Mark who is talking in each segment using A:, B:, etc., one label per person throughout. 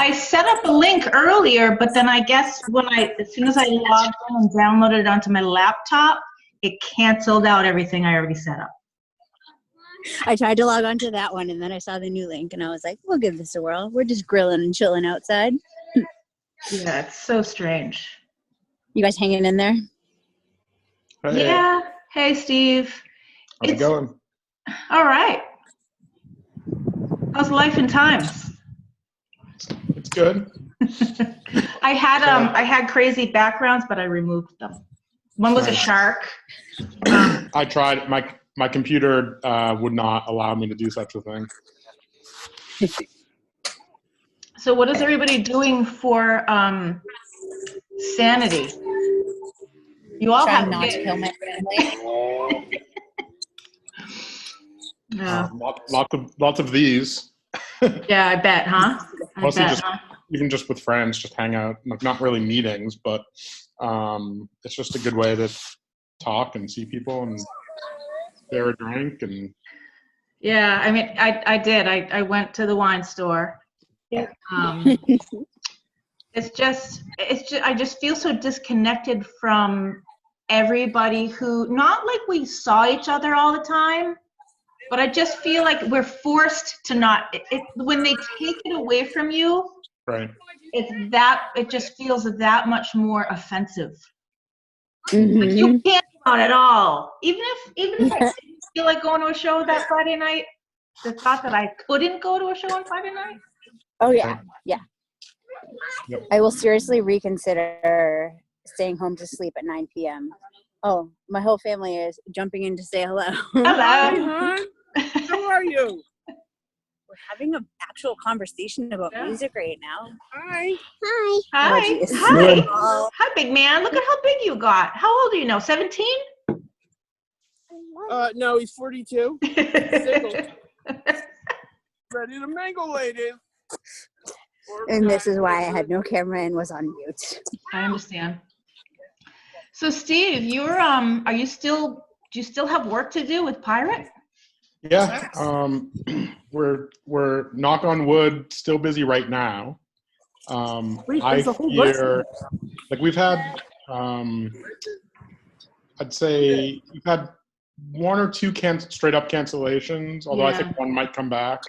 A: I set up a link earlier, but then I guess as soon as I logged in and downloaded it onto my laptop, it canceled out everything I already set up.
B: I tried to log on to that one, and then I saw the new link, and I was like, we'll give this a whirl. We're just grilling and chilling outside.
A: Yeah, it's so strange.
B: You guys hanging in there?
C: Hey.
A: Yeah. Hey, Steve.
C: How's it going?
A: All right. How's life and times?
C: It's good.
A: I had crazy backgrounds, but I removed them. One was a shark.
C: I tried. My computer would not allow me to do such a thing.
A: So what is everybody doing for sanity? You all
B: Trying
A: have
B: not to kill my family.
A: Yeah.
C: Lots of these.
A: Yeah, I bet, huh?
C: Mostly even just with friends, just hang out. Not really meetings, but it's just a good way to talk and see people and share a drink and.
A: Yeah, I mean, I did. I went to the wine store.
B: Yeah.
A: It's just I just feel so disconnected from everybody who, not like we saw each other all the time, but I just feel like we're forced to not, when they take it away from you,
C: Right.
A: it just feels that much more offensive.
B: Mm-hmm.
A: Like you can't go out at all. Even if I didn't feel like going to a show that Friday night, the thought that I couldn't go to a show on Friday night.
B: Oh, yeah. Yeah.
C: Yep.
B: I will seriously reconsider staying home to sleep at 9 p.m. Oh, my whole family is jumping in to say hello.
A: Hello.
D: Hi, hon. How are you?
B: We're having an actual conversation about music right now.
D: Hi.
B: Hi.
A: Hi.
B: Oh, geez.
A: Hi.
B: Oh.
A: Hi, big man. Look at how big you got. How old are you now? 17?
D: No, he's 42. Single. Ready to mingle, ladies.
B: And this is why I had no camera and was on mute.
A: I understand. So, Steve, you're do you still have work to do with Pirate?
C: Yeah. We're knock on wood, still busy right now. I fear, like we've had, I'd say we've had one or two straight up cancellations, although I think one might come back.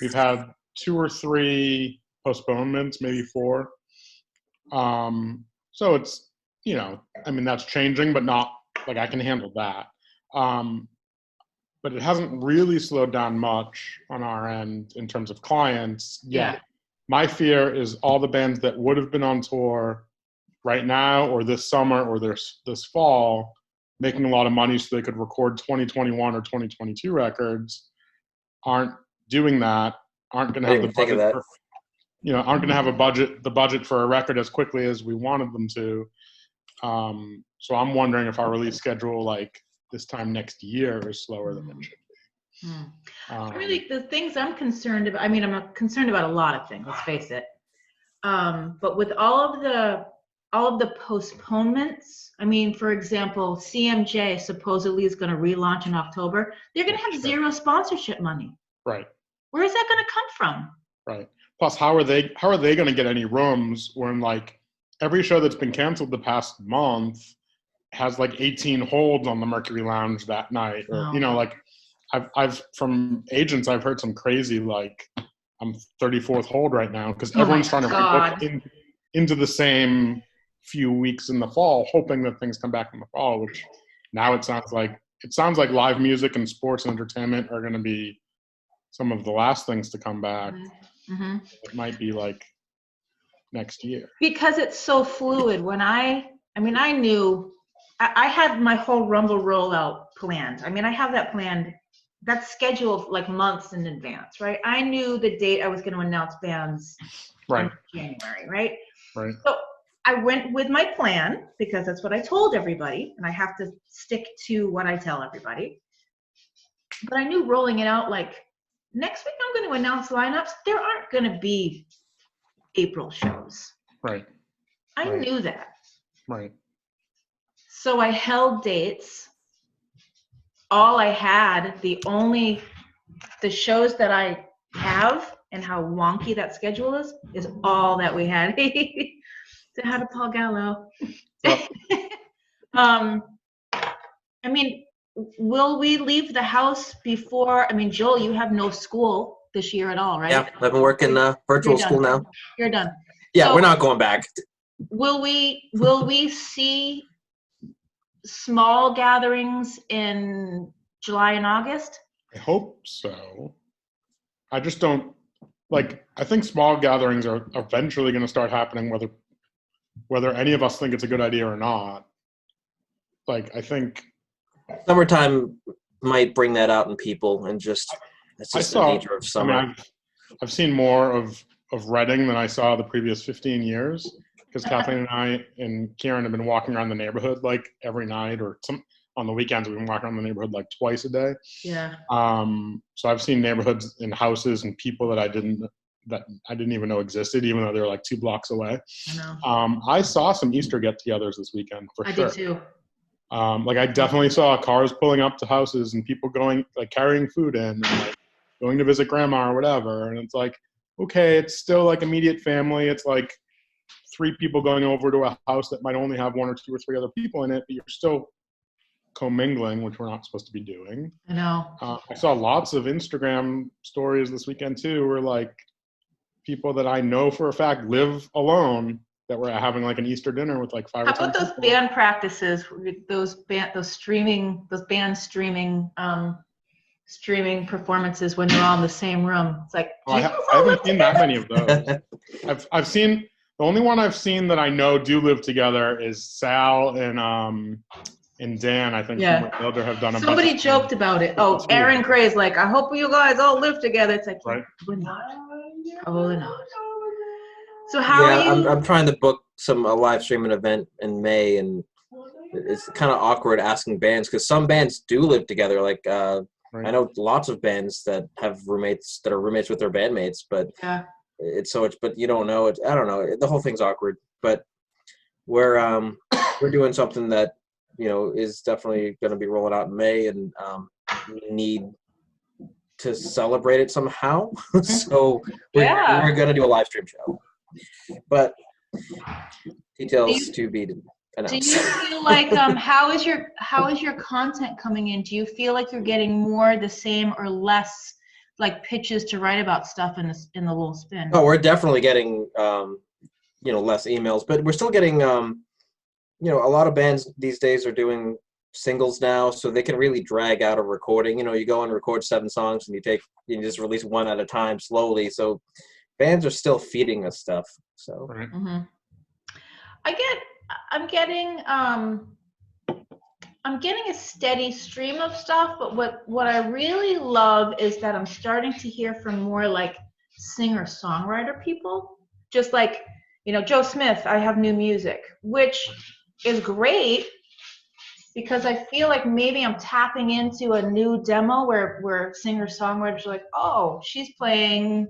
C: We've had 2 or 3 postponements, maybe 4. So it's, I mean, that's changing, but not like I can handle that. But it hasn't really slowed down much on our end in terms of clients yet.
A: Yeah.
C: My fear is all the bands that would have been on tour right now or this summer or this fall, making a lot of money so they could record 2021 or 2022 records, aren't doing that, aren't going to have the budget for, aren't going to have the budget for a record as quickly as we wanted them to. So I'm wondering if our release schedule, like this time next year, is slower than it should be.
A: Really, the things I'm concerned about, I mean, I'm concerned about a lot of things, let's face it. But with all of the postponements, I mean, for example, CMJ supposedly is going to relaunch in October. They're going to have zero sponsorship money.
C: Right.
A: Where is that going to come from?
C: Right. Plus, how are they going to get any rooms when like every show that's been canceled the past month has like 18 holds on the Mercury Lounge that night, or like I've from agents I've heard some crazy like I'm 34th hold right now because everyone's trying to rebook into the same few weeks in the fall, hoping that things come back in the fall. Which now it sounds like live music and sports and entertainment are going to be some of the last things to come back. Mm-hmm. It might be like next year
A: because it's so fluid. I knew I had my whole Rumble rollout planned. I mean, I have that planned. That's scheduled like months in advance, right? I knew the date I was going to announce bands in January, right?
C: Right.
A: So I went with my plan because that's what I told everybody, and I have to stick to what I tell everybody. But I knew rolling it out like next week I'm going to announce lineups. There aren't going to be April shows.
C: Right.
A: I knew that.
C: Right.
A: So I held dates. All I had, the shows that I have and how wonky that schedule is all that we had. So how to Paul Gallo.
C: Yep.
A: I mean, will we leave the house before? I mean, Joel, you have no school this year at all, right?
E: Yeah, I've been working virtual school now.
A: You're done.
E: Yeah,
A: So,
E: we're not going back.
A: Will we see small gatherings in July and August?
C: I hope so. I just don't I think small gatherings are eventually going to start happening, whether any of us think it's a good idea or not. I think
E: Summertime might bring that out in people, and it's just the nature of summer.
C: I mean, I've seen more of Reading than I saw the previous 15 years, because Kathleen and I and Kieran have been walking around the neighborhood every night, or on the weekends we've been walking around the neighborhood twice a day.
A: Yeah.
C: So I've seen neighborhoods and houses and people that I didn't even know existed, even though they're 2 blocks away.
A: I know.
C: I saw some Easter get-togethers this weekend for sure.
A: I did too.
C: I definitely saw cars pulling up to houses and people going, carrying food in and going to visit grandma or whatever. And it's okay, it's still immediate family. It's 3 people going over to a house that might only have 1 or 2 or 3 other people in it, but you're still commingling, which we're not supposed to be doing.
A: I know.
C: I saw lots of Instagram stories this weekend too, where people that I know for a fact live alone that were having an Easter dinner with 5 or 10
A: How about those
C: people.
A: band practices, those band streaming performances when they're all in the same room? It's
C: I haven't seen that many of those. I've seen, the only one I've seen that I know do live together is Sal and Dan, I think,
A: Yeah.
C: from Wilder have done a
A: Somebody
C: bunch of
A: joked about it. Oh, Aaron Gray's I hope you guys all live together. It's
C: Right.
A: Probably not. Probably not. So how are you?
E: I'm trying to book a live streaming event in May, and it's kind of awkward asking bands, because some bands do live together.
C: Right.
E: I know lots of bands that have roommates that are roommates with their bandmates, but
A: Yeah.
E: but you don't know it. I don't know. The whole thing's awkward, but we're doing something that, is definitely going to be rolling out in May, and we need to celebrate it somehow. So we're going to do a live stream show, but details to be announced.
A: Do you feel how is your content coming in? Do you feel like you're getting more, the same, or less pitches to write about stuff in the Lowell Spin?
E: Oh, we're definitely getting less emails, but we're still getting a lot of bands these days are doing singles now, so they can really drag out a recording. You go and record 7 songs, and you just release 1 at a time slowly. So bands are still feeding us stuff. So
C: Right.
A: Mm-hmm. I'm getting a steady stream of stuff, but what I really love is that I'm starting to hear from more singer-songwriter people. Just Joe Smith, I have new music, which is great, because I feel maybe I'm tapping into a new demo where singer-songwriters are oh, she's playing,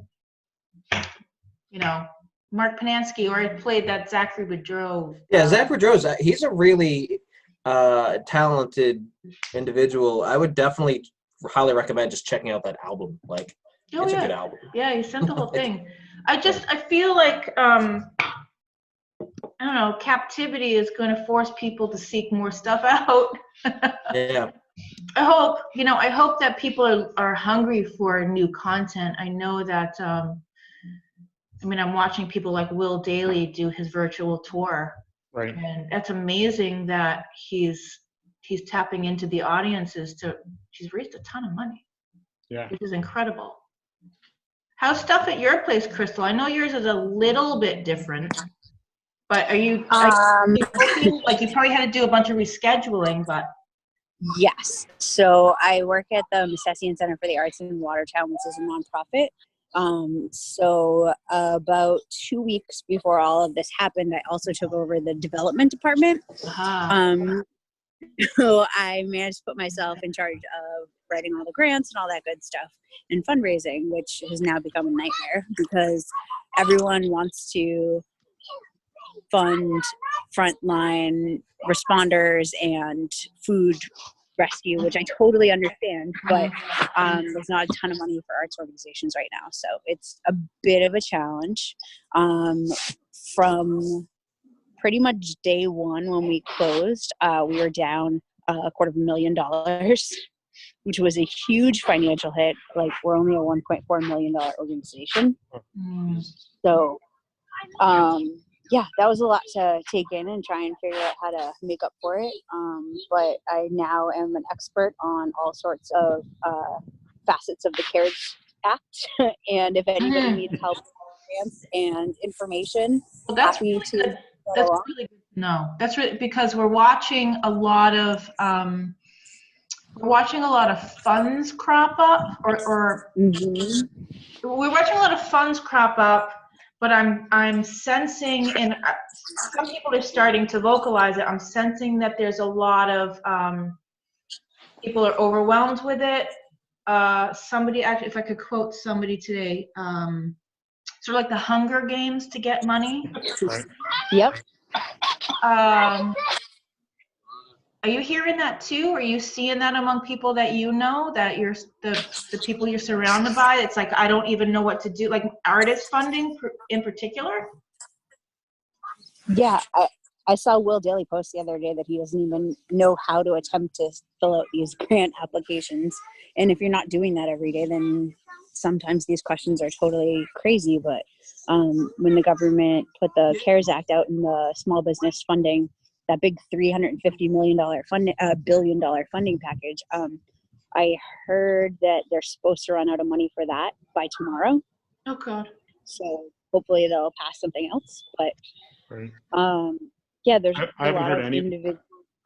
A: Mark Panansky, or I played that Zachary Boudreau.
E: Yeah, Zachary Boudreau, he's a really talented individual. I would definitely highly recommend just checking out that album. It's a good album.
A: Yeah, he sent the whole thing. I feel I don't know, captivity is going to force people to seek more stuff out.
E: Yeah.
A: I hope that people are hungry for new content. I know that, I'm watching people like Will Daly do his virtual tour.
C: Right.
A: And that's amazing that he's tapping into the audiences he's raised a ton of money.
C: Yeah.
A: Which is incredible. How's stuff at your place, Crystal? I know yours is a little bit different. But are you you probably had to do a bunch of rescheduling, but
B: Yes. So I work at the Mosesian Center for the Arts in Watertown, which is a nonprofit. So about 2 weeks before all of this happened, I also took over the development department. So I managed to put myself in charge of writing all the grants and all that good stuff, and fundraising, which has now become a nightmare because everyone wants to fund frontline responders and food rescue, which I totally understand, but there's not a ton of money for arts organizations right now. So it's a bit of a challenge. From pretty much day one when we closed, we were down $250,000, which was a huge financial hit. Like, we're only a $1.4 million organization. So, yeah, that was a lot to take in and try and figure out how to make up for it. But I now am an expert on all sorts of facets of the CARES Act. And if anybody needs help with grants and information,
A: Well, that's
B: happy
A: really
B: to
A: good. That's really good to know. That's really, because we're watching a lot of funds crop up, or we're watching a lot of funds crop up, but I'm sensing, and some people are starting to vocalize it, I'm sensing that there's a lot of people are overwhelmed with it. Somebody, actually, if I could quote somebody today, sort of like the Hunger Games to get money.
C: Right.
B: Yep.
A: Are you hearing that too? Are you seeing that among people that you know, that you're the people you're surrounded by? It's like, I don't even know what to do. Like artist funding in particular?
B: Yeah, I saw Will Daly post the other day that he doesn't even know how to attempt to fill out these grant applications. And if you're not doing that every day, then sometimes these questions are totally crazy. But when the government put the CARES Act out in the small business funding, that big $350 million billion funding package, I heard that they're supposed to run out of money for that by tomorrow.
A: Oh God.
B: So hopefully they'll pass something else. But
C: Right.
B: yeah, there's
C: I haven't heard
B: individual.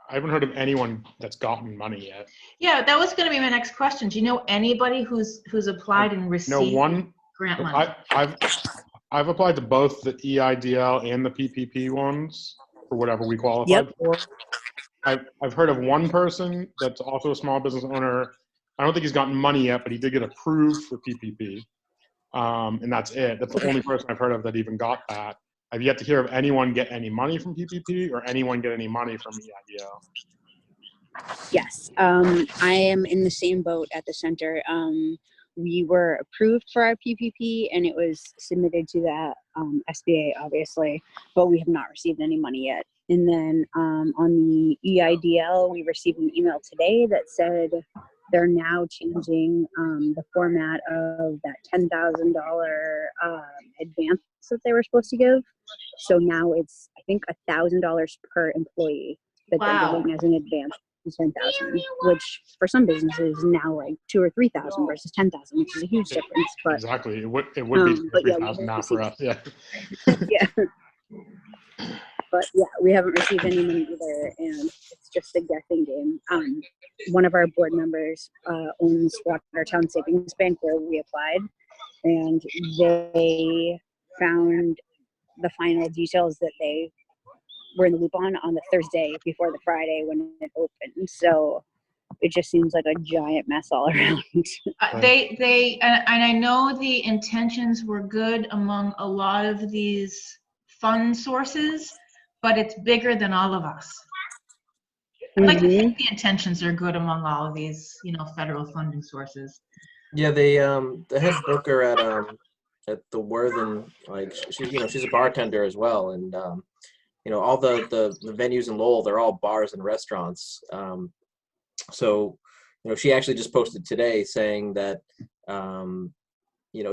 C: I haven't heard of anyone that's gotten money yet.
A: Yeah, that was going to be my next question. Do you know anybody who's applied and received grant money?
C: I've applied to both the EIDL and the PPP ones for whatever we qualified for. I've heard of one person that's also a small business owner. I don't think he's gotten money yet, but he did get approved for PPP. And that's it. That's the only person I've heard of that even got that. I've yet to hear of anyone get any money from PPP or anyone get any money from EIDL.
B: Yes, I am in the same boat at the center. We were approved for our PPP and it was submitted to the SBA, obviously, but we have not received any money yet. And then on the EIDL, we received an email today that said they're now changing the format of that $10,000 advance that they were supposed to give. So now it's, I think, $1,000 per employee that they're giving as an advance. 10,000, which for some businesses now like 2,000 or 3,000 versus 10,000, which is a huge difference. But
C: exactly, it would be 3,000 now for us. Yeah.
B: Yeah. But yeah, we haven't received any money either, and it's just a guessing game. One of our board members owns Watertown Savings Bank, where we applied, and they found the final details that they were in the loop on the Thursday before the Friday when it opened. So it just seems like a giant mess all around.
A: And I know the intentions were good among a lot of these fund sources, but it's bigger than all of us. I'd like to think the intentions are good among all of these, federal funding sources.
E: Yeah, the head booker at the Worthen, like she's a bartender as well, and all the venues in Lowell, they're all bars and restaurants. So, she actually just posted today saying that,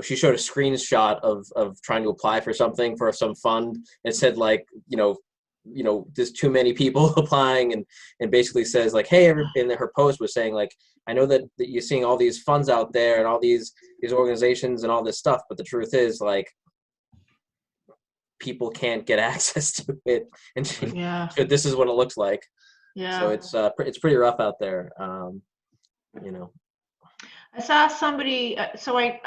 E: she showed a screenshot of trying to apply for something for some fund. It said like, there's too many people applying, and basically says like, hey, and her post was saying like, I know that you're seeing all these funds out there and all these organizations and all this stuff, but the truth is like, people can't get access to it, and so this is what it looks like. So it's pretty rough out there.
A: I saw somebody. So I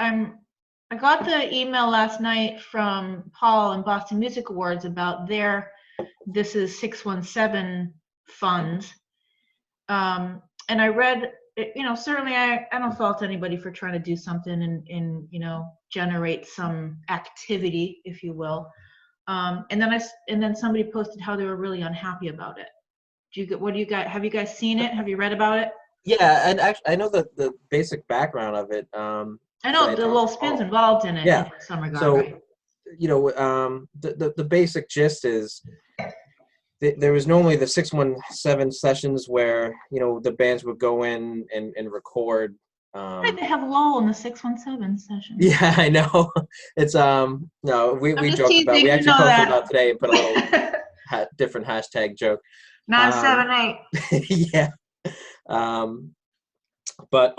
A: got the email last night from Paul and Boston Music Awards about this is 617 funds, and I read. Certainly I don't fault anybody for trying to do something and generate some activity, if you will. And then somebody posted how they were really unhappy about it. Have you guys seen it? Have you read about it?
E: Yeah, and actually, I know the basic background of it.
A: I know the Lowell Spin's involved in it
E: Yeah.
A: in some regard,
E: So,
A: right?
E: The basic gist is there was normally the 617 sessions where, the bands would go in and record.
A: Why they have Lowell in the 617 session?
E: Yeah, I know. It's no, we
A: just
E: joked about.
A: teasing,
E: We
A: you
E: actually
A: know
E: posted
A: that.
E: about today and put a little different hashtag joke.
A: 978.
E: Yeah. But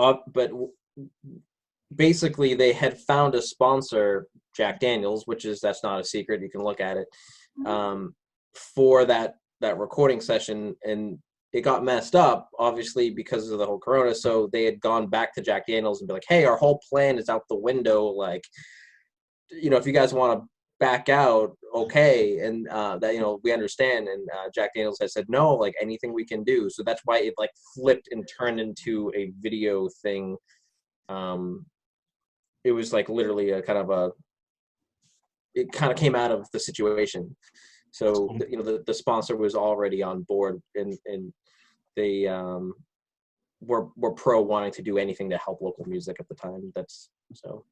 E: basically they had found a sponsor, Jack Daniels, that's not a secret. You can look at it, for that recording session, and it got messed up, obviously, because of the whole Corona. So they had gone back to Jack Daniels and be like, hey, our whole plan is out the window. Like, if you guys want to back out, okay. And that, we understand. And Jack Daniels has said, no, like anything we can do. So that's why it like flipped and turned into a video thing. It was like literally it kind of came out of the situation. So, the sponsor was already on board, and they were pro wanting to do anything to help local music at the time. So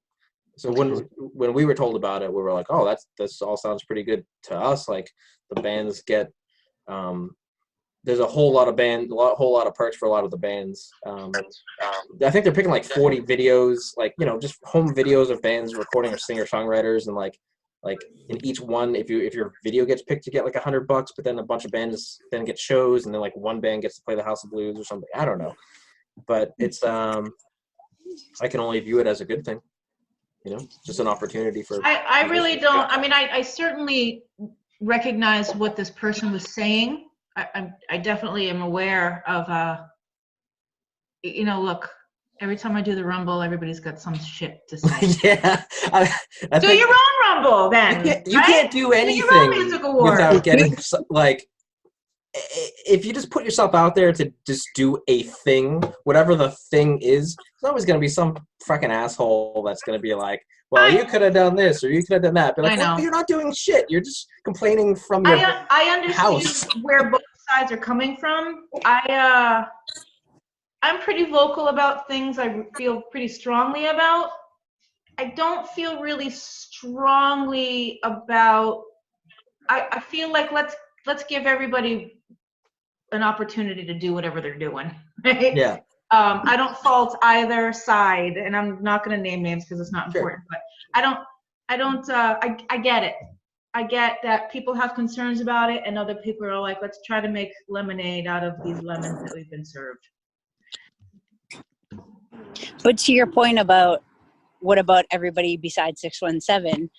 E: when we were told about it, we were like, oh, that's all sounds pretty good to us. Like the bands get, there's a whole lot of perks for a lot of the bands. I think they're picking like 40 videos, like, just home videos of bands recording or singer-songwriters, and like in each one, if your video gets picked, you get like $100, but then a bunch of bands then get shows, and then like one band gets to play the House of Blues or something. I don't know, but it's I can only view it as a good thing, just an opportunity for.
A: I really don't. I mean, I certainly recognize what this person was saying. I definitely am aware of, look, every time I do the Rumble, everybody's got some shit to say.
E: Yeah.
A: Do your own Rumble then.
E: You can't do anything without getting, like, if you just put yourself out there to just do a thing, whatever the thing is, there's always going to be some fucking asshole that's going to be like, well, you could have done this or you could have done that. But like, well, you're not doing shit. You're just complaining from your
A: I understand
E: house.
A: Where both sides are coming from. I'm pretty vocal about things I feel pretty strongly about. I don't feel really strongly about. I feel like let's give everybody an opportunity to do whatever they're doing. Right?
E: Yeah.
A: I don't fault either side, and I'm not going to name names because it's not important. But I get it. I get that people have concerns about it, and other people are like, let's try to make lemonade out of these lemons that we've been served.
B: But to your point about what about everybody besides 617,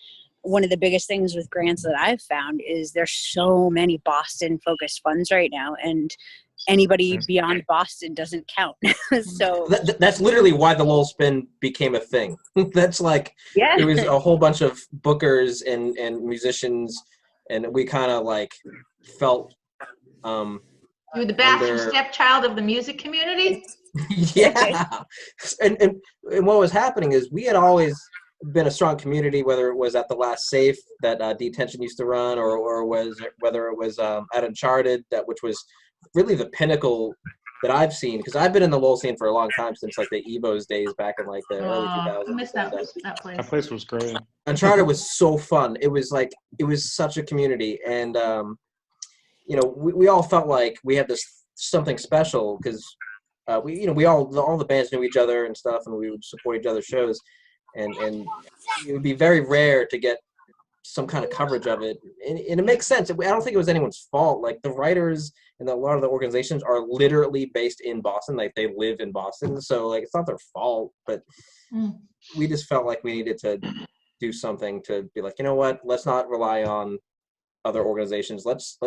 B: one of the biggest things with grants that I've found is there's so many Boston focused funds right now, and anybody beyond Boston doesn't count. So
E: that's literally why the Lowell Spin became a thing. That's like, it was a whole bunch of bookers and musicians, and we kind of like felt
A: you're the bastard stepchild of the music community.
E: Yeah. And what was happening is we had always been a strong community, whether it was at the Last Safe that Detention used to run, or whether it was at Uncharted, which was really the pinnacle that I've seen, because I've been in the Lowell scene for a long time, since like the Evos days back in like the early 2000s.
A: I missed that place.
C: That place was great.
E: Uncharted was so fun. It was such a community, and we all felt like we had this something special, because we all the bands knew each other and stuff, and we would support each other's shows, and it would be very rare to get some kind of coverage of it, and it makes sense. I don't think it was anyone's fault. Like the writers and a lot of the organizations are literally based in Boston, like they live in Boston, so like it's not their fault. But we just felt like we needed to do something to be like, you know what? Let's not rely on other organizations. Let's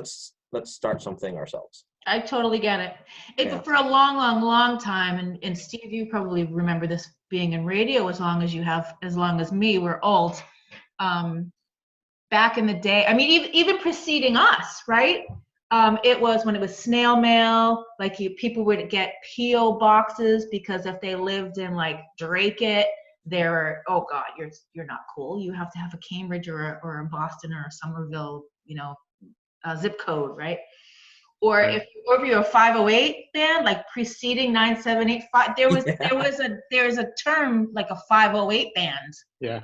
E: start something ourselves.
A: I totally get it. For a long time, and Steve, you probably remember this being in radio as long as me, we're old. Back in the day, I mean, even preceding us, right? It was when it was snail mail, like people would get P.O. boxes, because if they lived in like Drake, they're, oh God, you're not cool. You have to have a Cambridge or a Boston or a Somerville, zip code, right? or
C: Right.
A: if you're a 508 band, like preceding 9785, there's a term like a 508 band.
C: Yeah.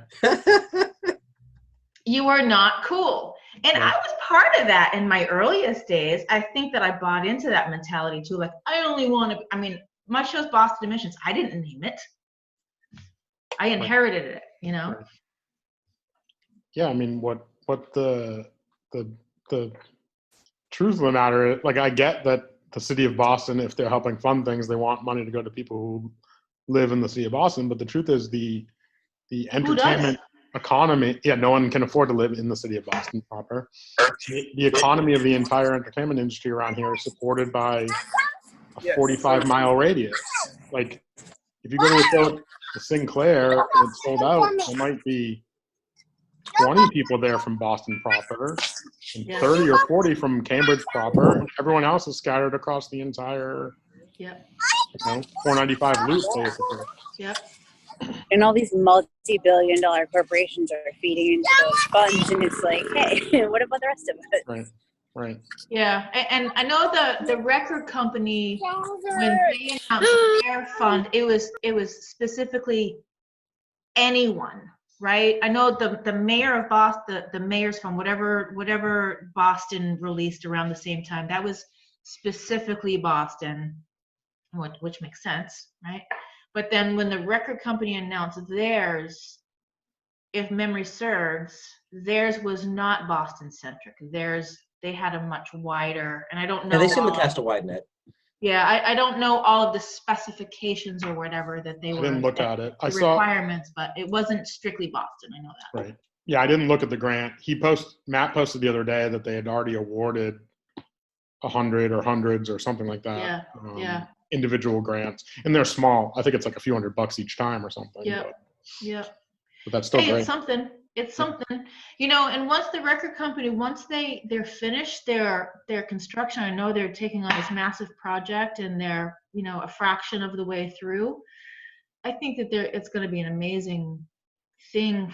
A: You are not cool. And
C: Right.
A: I was part of that in my earliest days. I think that I bought into that mentality too. Like, I only want to, I mean, my show's Boston Emissions. I didn't name it. I inherited it, you know?
C: Right. Yeah, I mean, what the truth of the matter is, like, I get that the city of Boston, if they're helping fund things, they want money to go to people who live in the city of Boston. But the truth is the entertainment economy, no one can afford to live in the city of Boston proper. The economy of the entire entertainment industry around here is supported by a 45-mile radius. Like, if you go to a show at Sinclair and it's sold out, there might be 20 people there from Boston proper, and 30 or 40 from Cambridge proper, and everyone else is scattered across the entire 495 loop, basically.
A: Yep.
B: And all these multi-billion-dollar corporations are feeding into those funds, and it's like, hey, what about the rest of us?
C: Right.
A: Yeah, and I know the record company, when they announced their fund, it was specifically anyone, right? I know the mayor of Boston, the mayor's fund, whatever Boston released around the same time, that was specifically Boston, which makes sense, right? But then when the record company announced theirs, if memory serves, theirs was not Boston centric. They had a much wider, and I don't know.
E: Yeah, they seem to cast a wide net.
A: Yeah, I don't know all of the specifications or whatever that they were.
C: I didn't look at it. I
A: saw requirements, but it wasn't strictly Boston. I know that.
C: Right. Yeah, I didn't look at the grant. Matt posted the other day that they had already awarded 100 or hundreds or something like that.
A: Yeah.
C: Individual grants, and they're small. I think it's like a few $100 each time or something.
A: Yeah.
C: But that's still great.
A: It's something. It's something, you know. And once the record company, they're finished their construction, I know they're taking on this massive project, and they're, you know, a fraction of the way through. I think that it's going to be an amazing thing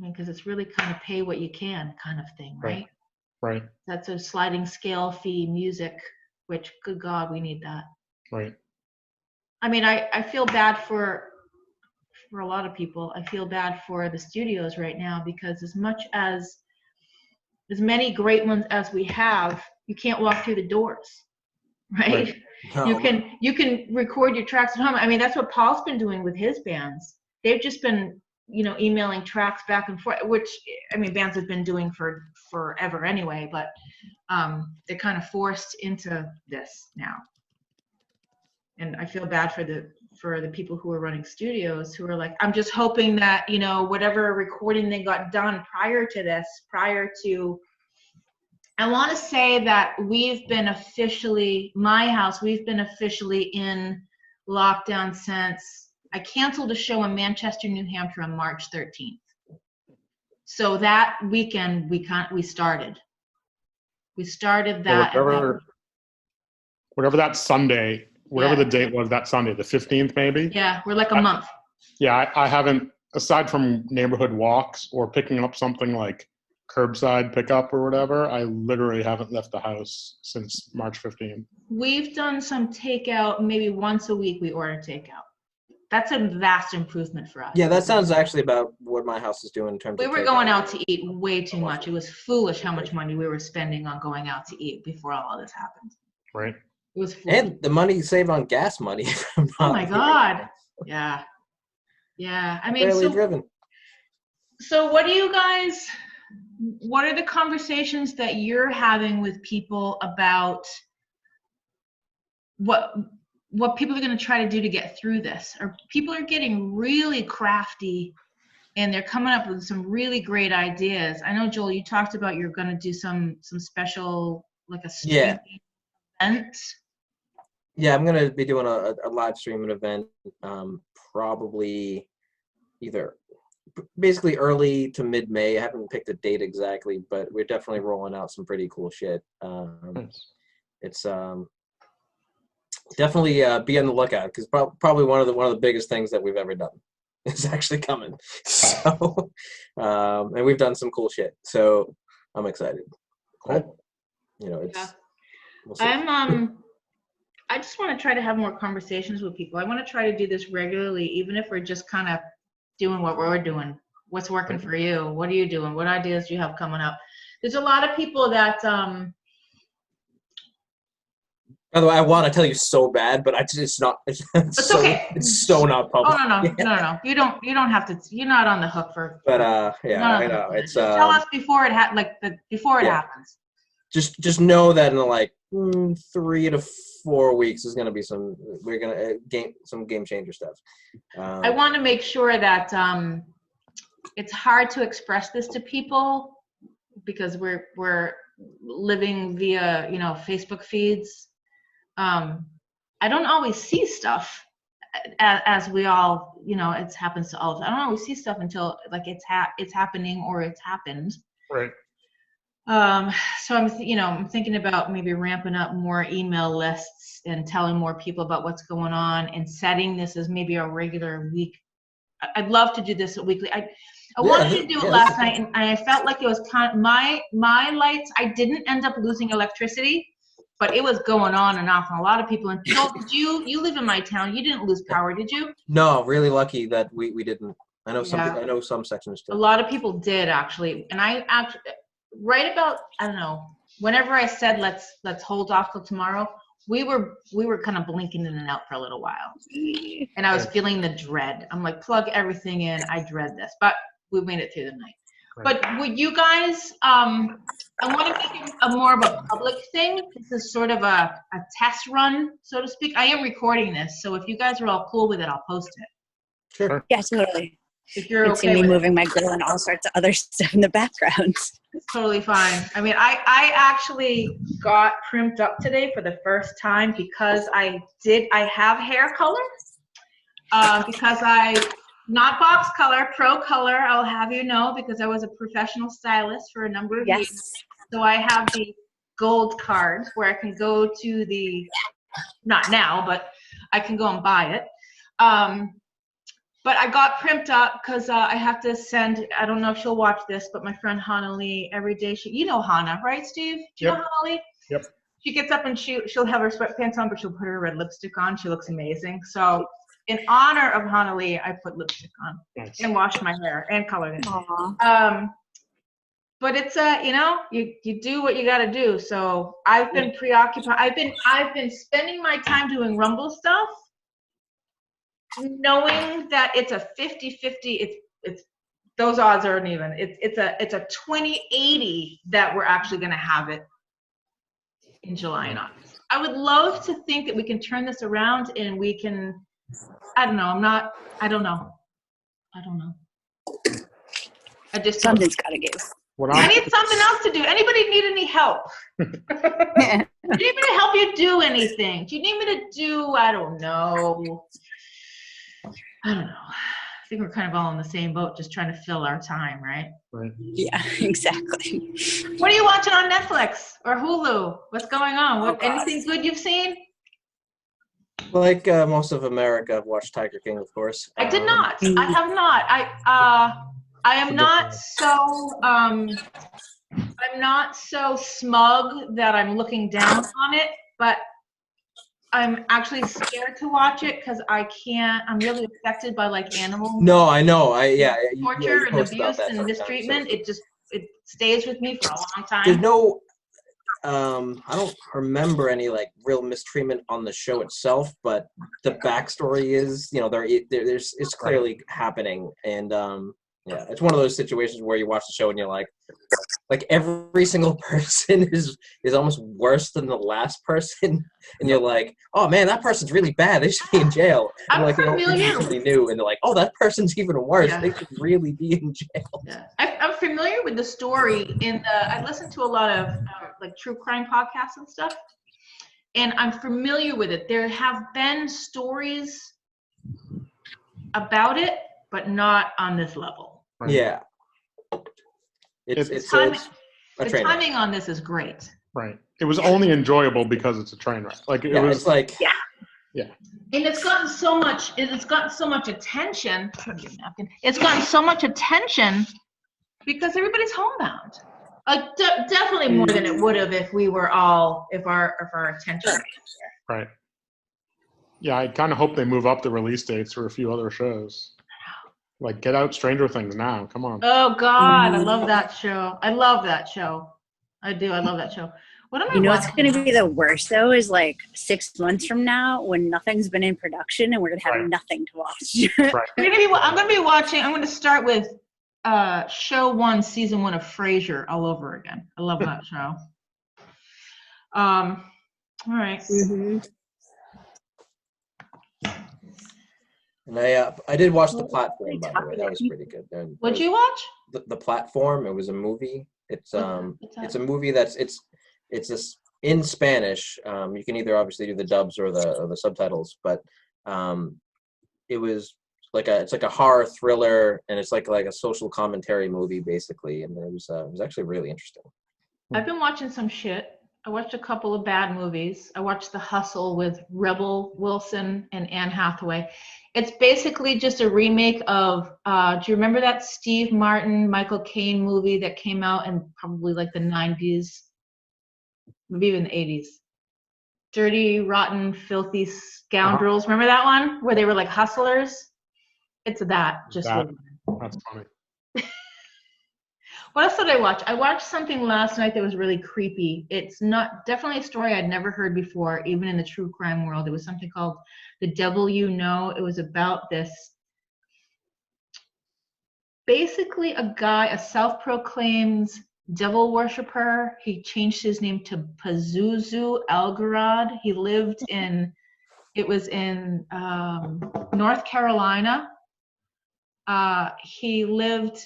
A: because it's really kind of pay what you can kind of thing, right?
C: Right.
A: That's a sliding scale fee music, which, good God, we need that.
C: Right.
A: I mean, I feel bad for a lot of people. I feel bad for the studios right now, because as many great ones as we have, you can't walk through the doors, right?
E: No.
A: You can record your tracks at home. I mean, that's what Paul's been doing with his bands. They've just been, you know, emailing tracks back and forth, which, I mean, bands have been doing for forever anyway, but they're kind of forced into this now. And I feel bad for the people who are running studios, who are like, I'm just hoping that, you know, whatever recording they got done prior to, I want to say that we've been officially in lockdown since I canceled a show in Manchester, New Hampshire on March 13th. So that weekend we started that.
C: Whatever that Sunday, whatever the date was that Sunday, the 15th maybe?
A: Yeah, we're like a month.
C: Yeah, I haven't, aside from neighborhood walks or picking up something like curbside pickup or whatever, I literally haven't left the house since March 15th.
A: We've done some takeout, maybe once a week we order takeout. That's a vast improvement for us.
E: Yeah, that sounds actually about what my house is doing in terms of
A: we were going out to eat way too much. It was foolish how much money we were spending on going out to eat before all of this happened.
C: Right.
A: It was foolish.
E: And the money you save on gas money.
A: Oh my God. Yeah. I mean,
E: barely driven.
A: So what are the conversations that you're having with people about what people are going to try to do to get through this? Or people are getting really crafty, and they're coming up with some really great ideas. I know, Joel, you talked about you're going to do some special, like a streaming event.
E: Yeah, I'm going to be doing a live streaming event, probably either basically early to mid-May. I haven't picked a date exactly, but we're definitely rolling out some pretty cool shit. It's definitely be on the lookout, because probably one of the biggest things that we've ever done is actually coming. So, and we've done some cool shit. So I'm excited.
C: Cool.
E: You know, it's We'll see.
A: I just want to try to have more conversations with people. I want to try to do this regularly, even if we're just kind of doing what we're doing. What's working for you? What are you doing? What ideas do you have coming up? There's a lot of people that
E: By the way, I want to tell you so bad, but it's not. It's so,
A: okay.
E: It's so not public.
A: Oh no. You don't have to. You're not on the hook for.
E: But I know. It's
A: just tell us before it happens.
E: Just know that in like 3 to 4 weeks is gonna be we're gonna some game changer stuff.
A: I want to make sure that it's hard to express this to people because we're living via Facebook feeds. I don't always see stuff as we all it happens to all of us. I don't always see stuff until like it's happening or it's happened.
C: Right.
A: So I'm thinking about maybe ramping up more email lists and telling more people about what's going on and setting this as maybe a regular week. I'd love to do this weekly. I wanted to do it last night, and I felt like it was kind of my lights. I didn't end up losing electricity, but it was going on and off, and a lot of people. And did you live in my town? You didn't lose power, did you?
E: No, really lucky that we didn't. I know some. I know some sections did.
A: A lot of people did actually, and I actually. Right about, I don't know, whenever I said let's hold off till tomorrow, we were kind of blinking in and out for a little while. And I was feeling the dread. I'm like, plug everything in. I dread this. But we made it through the night. Right. But would you guys, I want to make it more of a public thing. This is sort of a test run, so to speak. I am recording this, so if you guys are all cool with it, I'll post it.
E: Sure.
B: Yeah, totally.
A: If you're
B: you
A: okay
B: see me
A: with
B: moving my grill and all sorts of other stuff in the background.
A: It's totally fine. I mean, I actually got primed up today for the first time because I have hair color. Because not box color, pro color, I'll have you know, because I was a professional stylist for a number of years. So I have the gold card where I can go to not now, but I can go and buy it. But I got primped up because I have to send, I don't know if she'll watch this, but my friend Hannah Lee, every day, you know Hannah, right, Steve? Do you know Hannah Lee?
C: Yep.
A: She gets up and she'll have her sweatpants on, but she'll put her red lipstick on. She looks amazing. So in honor of Hannah Lee, I put lipstick on and washed my hair and colored it. But it's you do what you got to do. So I've been preoccupied. I've been spending my time doing Rumble stuff, knowing that it's a 50-50. It's those odds aren't even. It's a 20-80 that we're actually going to have it in July and August. I would love to think that we can turn this around and we can. I don't know. I don't know.
B: Something's got to give.
A: I need something else to do. Anybody need any help? Do you need me to help you do anything? Do you need me to do, I don't know. I think we're kind of all in the same boat, just trying to fill our time, right?
C: Right.
B: Yeah, exactly.
A: What are you watching on Netflix or Hulu? What's going on? Anything good you've seen?
E: Like most of America, I've watched Tiger King, of course.
A: I did not. I have not. I am not so I'm not so smug that I'm looking down on it, but I'm actually scared to watch it because I'm really affected by like animal
E: No, I know.
A: torture and abuse and mistreatment. It stays with me for a long time.
E: There's no I don't remember any like real mistreatment on the show itself, but the backstory is, it's clearly happening, and yeah, it's one of those situations where you watch the show and you're like every single person is almost worse than the last person, and you're like, oh man, that person's really bad. They should be in jail. And
A: I'm familiar.
E: Really new, and they're like, oh, that person's even worse.
A: Yeah.
E: They should really be in jail.
A: Yeah. I'm familiar with the story. I listen to a lot of like true crime podcasts and stuff, and I'm familiar with it. There have been stories about it, but not on this level.
C: Right.
E: Yeah. It's a train wreck.
A: Timing on this is great.
C: Right. It was only enjoyable because it's a train wreck. Like it was.
E: It's like
C: Yeah.
A: And it's gotten so much attention. It's gotten so much attention because everybody's homebound. Definitely more than it would have if we were all, if our attention.
C: Right. Yeah, I kind of hope they move up the release dates for a few other shows. Like, get out Stranger Things now. Come on.
A: Oh God, I love that show. I love that show. I do. I love that show. What am I
B: You know what's
A: watching
B: going to
A: now?
B: be the worst, though, is like 6 months from now when nothing's been in production and we're going to have
C: Right.
B: nothing to watch.
C: Right.
A: I'm gonna be watching. I'm gonna start with show 1, season 1 of Frasier all over again. I love that show. All right.
B: Mhm.
E: And I did watch The Platform, by the way. That was pretty good. And
A: What'd you watch?
E: The Platform. It was a movie. It's
A: What's that?
E: it's a movie that's in Spanish. You can either obviously do the dubs or the subtitles, but it was it's like a horror thriller, and it's like a social commentary movie basically, and it was actually really interesting.
A: I've been watching some shit. I watched a couple of bad movies. I watched The Hustle with Rebel Wilson and Anne Hathaway. It's basically just a remake of, do you remember that Steve Martin, Michael Caine movie that came out in probably like the 90s, maybe even the 80s? Dirty, Rotten, Filthy Scoundrels. Remember that one? Where they were like hustlers? It's that. Just
C: That's funny.
A: What else did I watch? I watched something last night that was really creepy. It's not definitely a story I'd never heard before, even in the true crime world. It was something called The Devil You Know. It was about this, basically a guy, a self-proclaimed devil worshiper. He changed his name to Pazuzu Algarad. He lived in, it was in North Carolina. He lived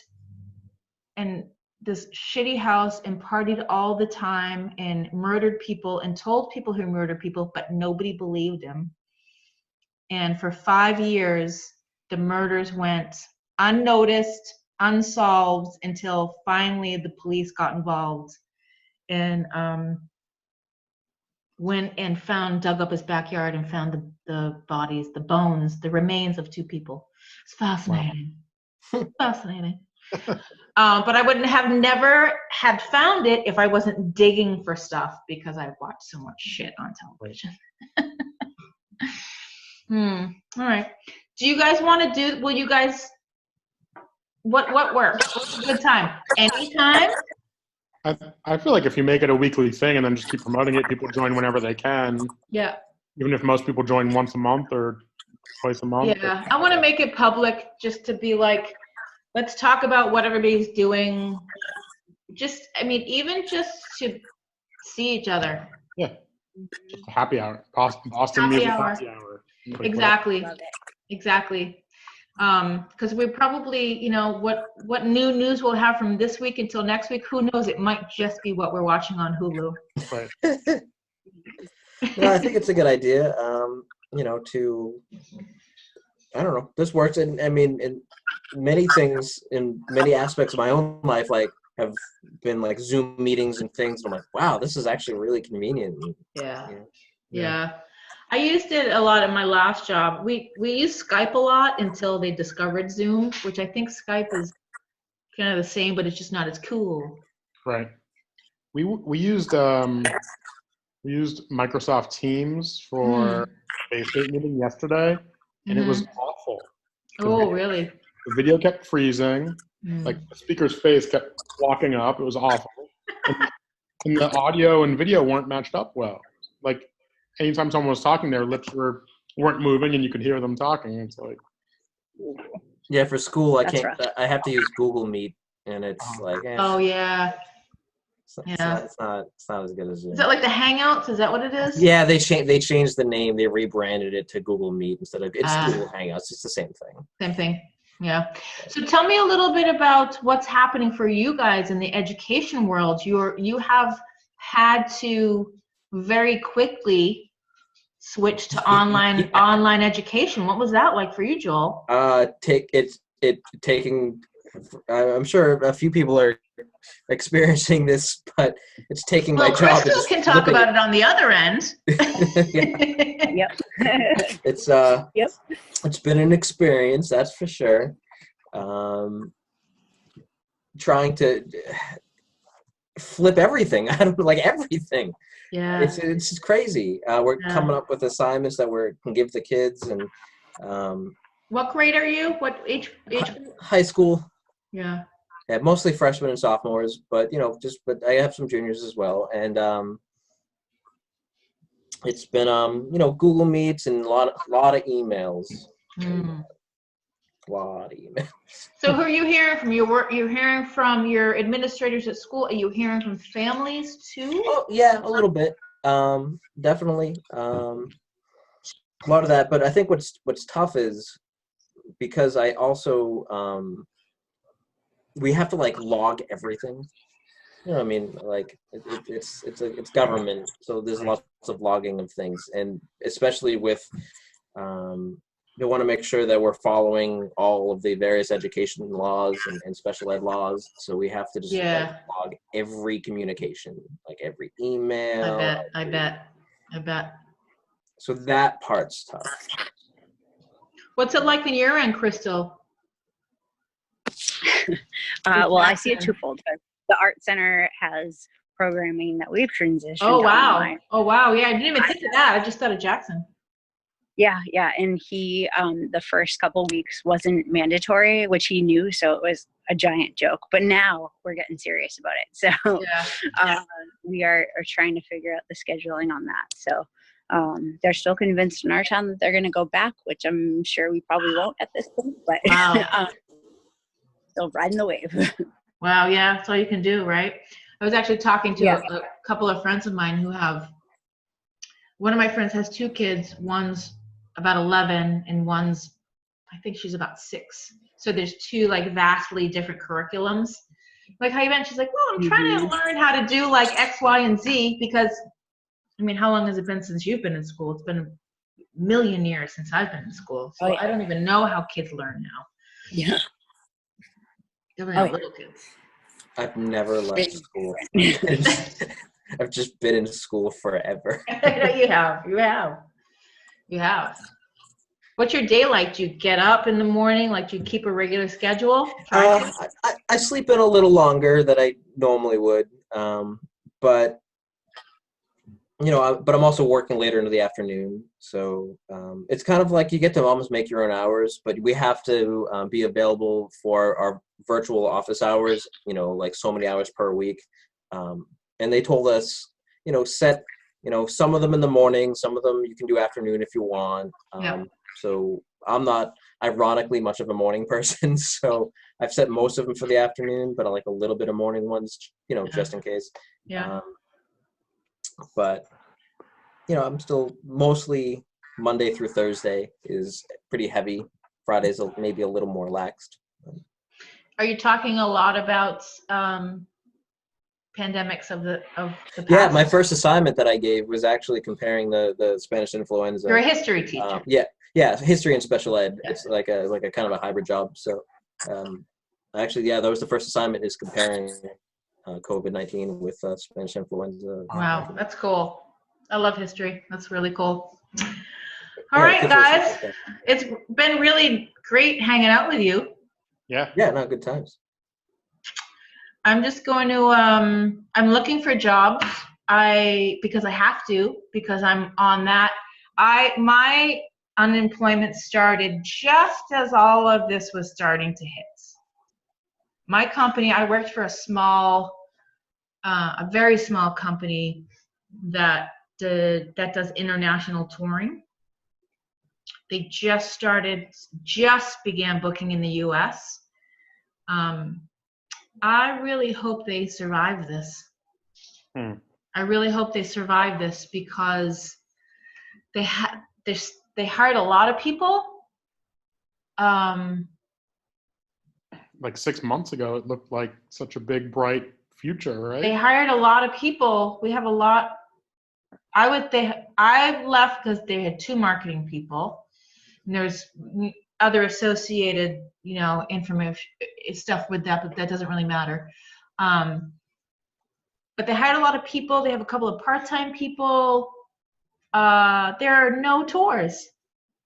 A: in this shitty house and partied all the time and murdered people and told people he murdered people, but nobody believed him. And for 5 years, the murders went unnoticed, unsolved, until finally the police got involved and went and dug up his backyard and found the bodies, the bones, the remains of 2 people. It's fascinating. Wow. Fascinating. But I wouldn't have never had found it if I wasn't digging for stuff, because I've watched so much shit on television. All right. Do you guys want to will you guys, what works? What's a good time? Anytime?
C: I feel like if you make it a weekly thing and then just keep promoting it, people join whenever they can.
A: Yeah.
C: Even if most people join once a month or twice a month.
A: Yeah. I want to make it public just to be like, let's talk about what everybody's doing. Even just to see each other.
C: Yeah. Just a happy hour. Boston
A: Happy
C: music
A: hour.
C: happy hour.
A: Exactly. Exactly. Because we probably, what new news we'll have from this week until next week, who knows? It might just be what we're watching on Hulu.
C: Right.
E: No, I think it's a good idea. I don't know. This works, and I mean, in many things, in many aspects of my own life, like have been like Zoom meetings and things. And I'm like, wow, this is actually really convenient.
A: Yeah. I used it a lot at my last job. We used Skype a lot until they discovered Zoom, which I think Skype is kind of the same, but it's just not as cool.
C: Right. We used Microsoft Teams for a state meeting yesterday, and it was awful.
A: Really?
C: The video kept freezing. Like the speaker's face kept walking up. It was awful. And the audio and video weren't matched up well. Like anytime someone was talking, their lips weren't moving, and you could hear them talking. It's like,
E: yeah, for school,
B: That's rough.
E: I have to use Google Meet, and it's like,
A: oh yeah.
E: It's not as good as Zoom.
A: Is that like the Hangouts? Is that what it is?
E: Yeah, they changed the name. They rebranded it to Google Meet instead of Google Hangouts. It's the same thing.
A: Same thing. Yeah. So tell me a little bit about what's happening for you guys in the education world. You have had to very quickly switch to online education. What was that like for you, Joel?
E: Taking. I'm sure a few people are experiencing this, but it's taking my job.
A: Crystal can talk about it on the other end.
B: Yep.
E: It's been an experience, that's for sure. Trying to flip everything. I don't like everything.
A: Yeah.
E: It's just crazy. We're coming up with assignments that we can give the kids, and
A: what grade are you? What age?
E: High school.
A: Yeah.
E: Yeah, mostly freshmen and sophomores, but but I have some juniors as well, and it's been Google Meets and a lot of emails. A lot of emails.
A: So who are you hearing from? You're hearing from your administrators at school. Are you hearing from families too?
E: Oh yeah, a little bit. Definitely. A lot of that, but I think what's tough is because I also we have to like log everything. You know what I mean? Like it's government, so there's lots of logging of things, and especially with they want to make sure that we're following all of the various education laws and special ed laws. So we have to just log every communication, like every email.
A: I bet.
E: So that part's tough.
A: What's it like in your end, Crystal?
B: Well, I see it twofold. The art center has programming that we've transitioned.
A: Oh wow!
B: Online.
A: Oh wow! Yeah, I didn't even think of that. I just thought of Jackson.
B: Yeah, and he the first couple weeks wasn't mandatory, which he knew, so it was a giant joke. But now we're getting serious about it. So we are trying to figure out the scheduling on that. So they're still convinced in our town that they're going to go back, which I'm sure we probably won't at this point. But still riding the wave.
A: Wow, yeah, that's all you can do, right? I was actually talking to a couple of friends of mine who have. One of my friends has 2 kids. One's about 11 and one's, I think she's about 6. So there's 2 like vastly different curriculums. Like how you mentioned, she's like, well, I'm trying to learn how to do like X, Y, and Z because, I mean, how long has it been since you've been in school? It's been a million years since I've been in school. So I don't even know how kids learn now.
B: Yeah.
A: Little kids.
E: I've never left school. I've just been in school forever.
A: You have. What's your day like? Do you get up in the morning? Like, do you keep a regular schedule?
E: I sleep in a little longer than I normally would, but I'm also working later into the afternoon, so it's kind of like you get to almost make your own hours, but we have to be available for our virtual office hours, like so many hours per week. And they told us, set, some of them in the morning, some of them you can do afternoon if you want. So I'm not, ironically, much of a morning person, so I've set most of them for the afternoon, but I like a little bit of morning ones, just in case.
A: Yeah.
E: But, I'm still mostly Monday through Thursday is pretty heavy. Friday's maybe a little more laxed.
A: Are you talking a lot about pandemics of the past?
E: Yeah, my first assignment that I gave was actually comparing the Spanish influenza.
A: You're a history teacher.
E: Yeah, history and special ed. Yeah. It's like a kind of a hybrid job. So, actually, that was the first assignment, is comparing COVID-19 with Spanish influenza.
A: Wow, that's cool. I love history. That's really cool. All right, guys, it's been really great hanging out with you.
C: Yeah.
E: Yeah, no, good times.
A: I'm just going to, I'm looking for jobs. Because I have to, because I'm on that. My unemployment started just as all of this was starting to hit. My company, I worked for a very small company that does international touring. They just began booking in the U.S. I really hope they survive this. I really hope they survive this because they hired a lot of people.
C: Like 6 months ago, it looked like such a big, bright future, right?
A: They hired a lot of people. We have a lot. I left because they had 2 marketing people. And there's other associated, information stuff with that, but that doesn't really matter. But they hired a lot of people. They have a couple of part-time people. There are no tours.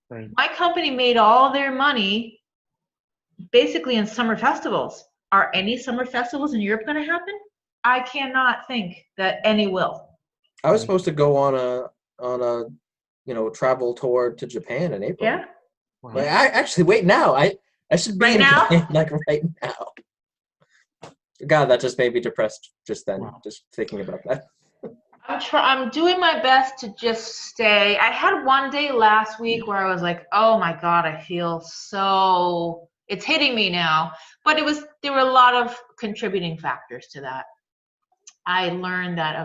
C: Right.
A: My company made all their money basically in summer festivals. Are any summer festivals in Europe going to happen? I cannot think that any will.
E: I was supposed to go on a travel tour to Japan in April.
A: Yeah.
E: But I actually wait now. I should be
A: Right
E: in
A: now?
E: Japan, like right now. God, that just made me depressed just then, just thinking about that.
A: I'm doing my best to just stay. I had one day last week where I was like, oh my God, I feel so, it's hitting me now. But there were a lot of contributing factors to that. I learned that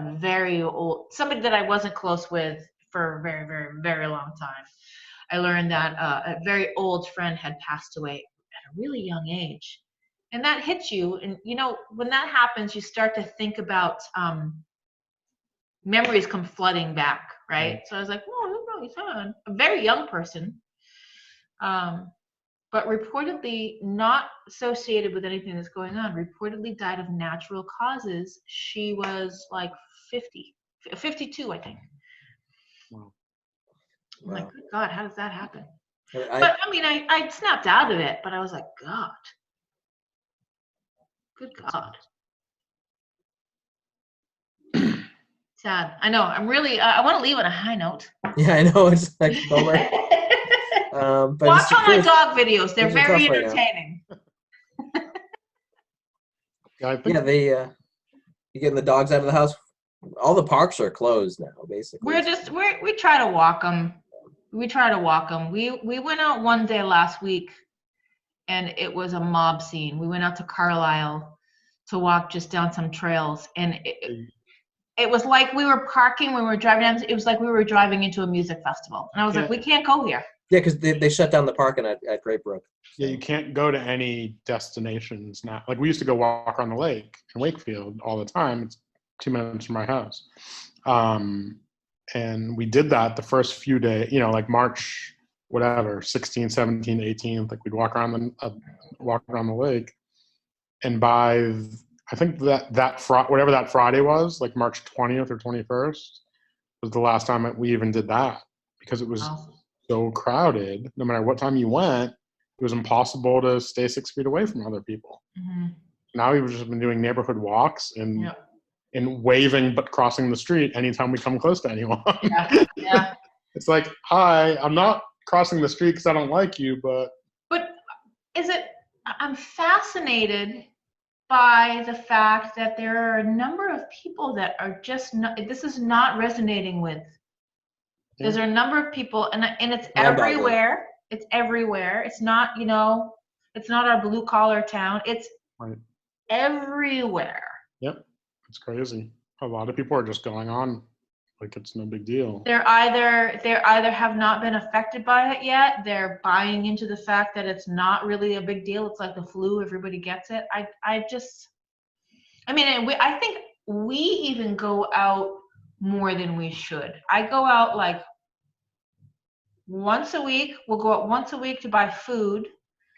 A: somebody that I wasn't close with for a very, very, very long time. I learned that a very old friend had passed away at a really young age. And that hits you. And, when that happens, you start to think about memories come flooding back, right? So I was like, oh, no, he's fine. A very young person, but reportedly not associated with anything that's going on, reportedly died of natural causes. She was like 52, I think.
C: Wow.
A: I'm like, good God, how does that happen?
E: I
A: snapped out of it, but I was like, God. Good God. Sad. I know. I'm really, I want to leave on a high note.
E: Yeah, I know. It's like bummer. But
A: Watch all my dog videos. They're very entertaining.
C: Yeah,
E: they, you getting the dogs out of the house? All the parks are closed now, basically.
A: We try to walk them. We went out one day last week, and it was a mob scene. We went out to Carlisle to walk just down some trails, and it was like we were parking when we were driving down. It was like we were driving into a music festival. And I was like, we can't go here.
E: Yeah, because they shut down the parking at Great Brook.
C: Yeah, you can't go to any destinations now. Like we used to go walk on the lake in Wakefield all the time. It's 2 minutes from my house. And we did that the first few days, like March, whatever, 16th, 17th, 18th, like we'd walk around the lake. And by, I think whatever that Friday was, like March 20th or 21st, was the last time we even did that, because it was so crowded. No matter what time you went, it was impossible to stay 6 feet away from other people.
A: Mm-hmm.
C: Now we've just been doing neighborhood walks and waving but crossing the street anytime we come close to anyone.
A: Yeah.
C: It's like, hi, I'm not crossing the street because I don't like you, but
A: I'm fascinated by the fact that there are a number of people that are just not, this is not resonating with. There's a number of people, and it's everywhere. It's everywhere. It's not, it's not our blue collar town. It's everywhere.
C: Yep. It's crazy. A lot of people are just going on like it's no big deal.
A: They're either have not been affected by it yet. They're buying into the fact that it's not really a big deal. It's like the flu. Everybody gets it. I think we even go out more than we should. I go out like once a week. We'll go out once a week to buy food.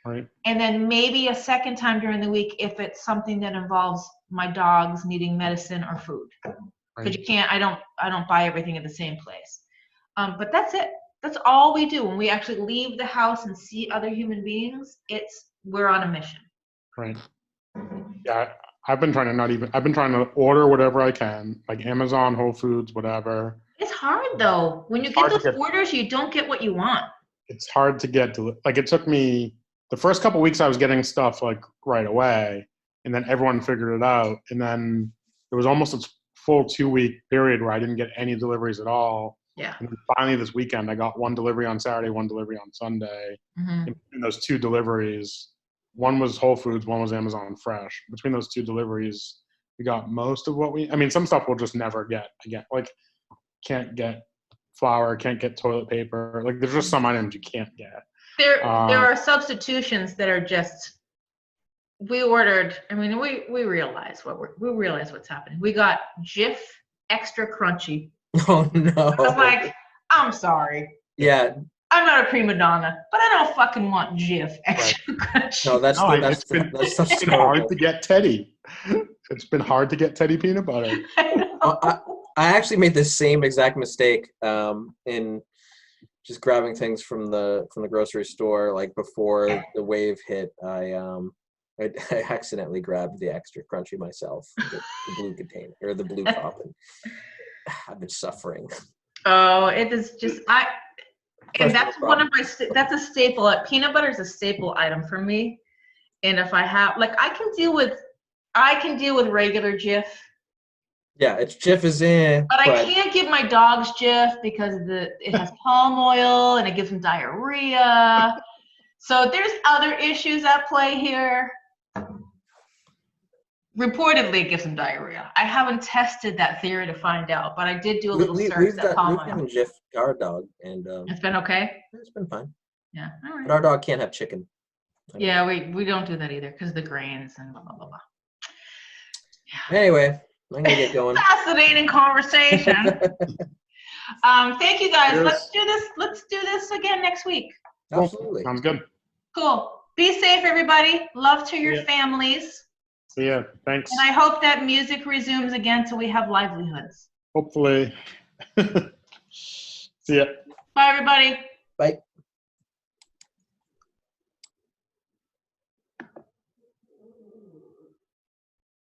C: Right.
A: And then maybe a second time during the week if it's something that involves my dogs needing medicine or food. Because I don't buy everything at the same place. But that's it. That's all we do. When we actually leave the house and see other human beings, we're on a mission.
C: Right. Yeah, I've been trying to order whatever I can, like Amazon, Whole Foods, whatever.
A: It's hard though. When you get those orders, you don't get what you want. It's
C: hard to get to, like it took me, the first couple of weeks I was getting stuff like right away, and then everyone figured it out. And then there was almost a full 2-week period where I didn't get any deliveries at all.
A: Yeah.
C: And then finally this weekend, I got one delivery on Saturday, one delivery on Sunday.
A: Mm-hmm.
C: And between those 2 deliveries, one was Whole Foods, one was Amazon Fresh. Between those 2 deliveries, we got most of what some stuff we'll just never get again. Like can't get flour, can't get toilet paper. Like there's just some items you can't get.
A: There are substitutions that are just, we ordered, we realize what's happening. We got Jif extra crunchy.
E: Oh no.
A: I was like, I'm sorry.
E: Yeah.
A: I'm not a prima donna, but I don't fucking want Jif extra crunchy.
E: No, that's
C: it's been hard to get Teddy. It's been hard to get Teddy peanut butter.
E: I actually made the same exact mistake in just grabbing things from the grocery store, like before the wave hit. I I accidentally grabbed the extra crunchy myself, the blue container or the blue cup, and I've been suffering.
A: Oh, it is just and that's
E: Personal
A: one of my that's a staple. Peanut butter is a staple item for me. And if I have I can deal with regular Jif.
E: Yeah, it's Jif is in.
A: But I can't give my dogs Jif because it has palm oil and it gives them diarrhea. So there's other issues at play here. Reportedly, it gives them diarrhea. I haven't tested that theory to find out, but I did do a little search that palm oil.
E: We've given Jif to our dog, and
A: it's been okay.
E: It's been fine.
A: Yeah, all right.
E: But our dog can't have chicken.
A: Yeah, we don't do that either because the grains and blah blah blah blah.
E: Yeah. Anyway, I'm gonna get going.
A: Fascinating conversation. Thank you guys.
C: Cheers.
A: Let's do this again next week.
E: Absolutely.
C: Sounds good.
A: Cool. Be safe, everybody. Love to your families.
C: See ya. Thanks.
A: And I hope that music resumes again so we have livelihoods.
C: Hopefully. See ya.
A: Bye, everybody.
E: Bye.